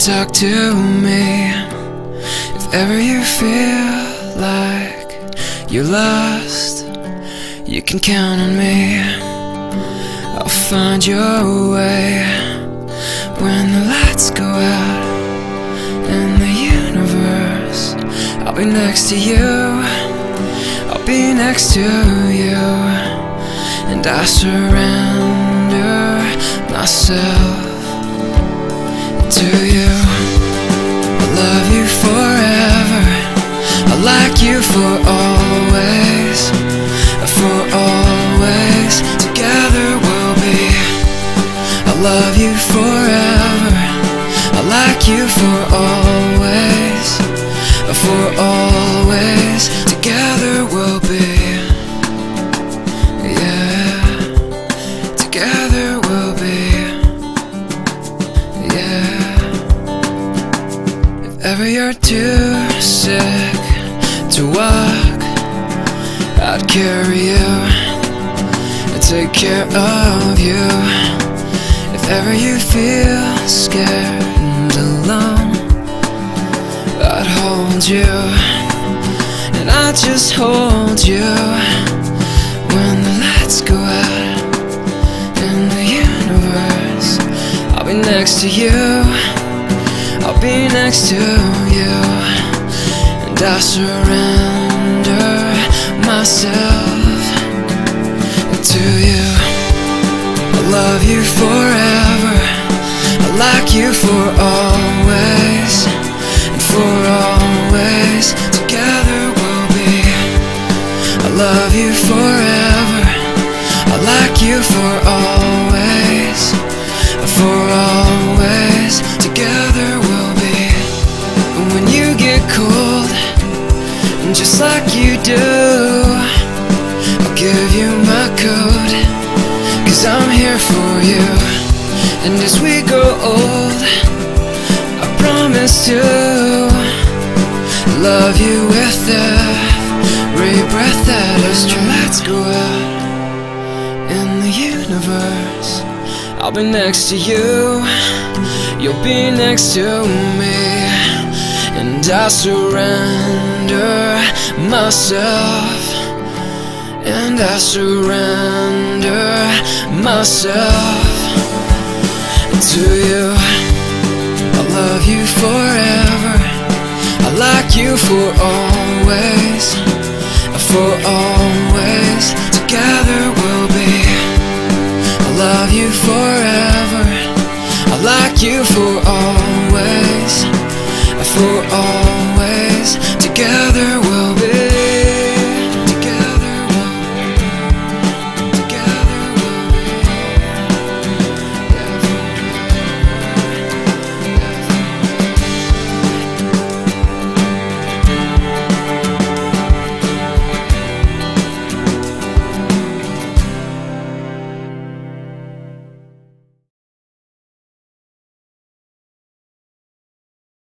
talk to me. If ever you feel like you're lost, you can count on me. I'll find your way when the lights go out in the universe. I'll be next to you, I'll be next to you, and I surrender myself to you. I love you forever, I like you for always, for always. Together we'll be. I love you forever, I like you for always, for always. Together we'll be. Yeah, together we'll be. Yeah. If ever you're too sick to walk, I'd carry you and take care of you. If ever you feel scared and alone, I'd hold you, and I'd just hold you when the lights go out in the universe. I'll be next to you, I'll be next to you, and I surrender myself to you. I love you forever, I like you for always, and for always. Together we'll be. I love you forever, I like you for always, for always. Together we'll be. And when you get cold, just like you do, I'll give you my coat, 'cause I'm here for you. And as we grow old, I promise to love you with every breath that is true. Let's go out in the universe. I'll be next to you, you'll be next to me, and I surrender myself, and I surrender myself to you. I love you forever, I like you for always, for always. Together we'll be. I love you forever, I like you for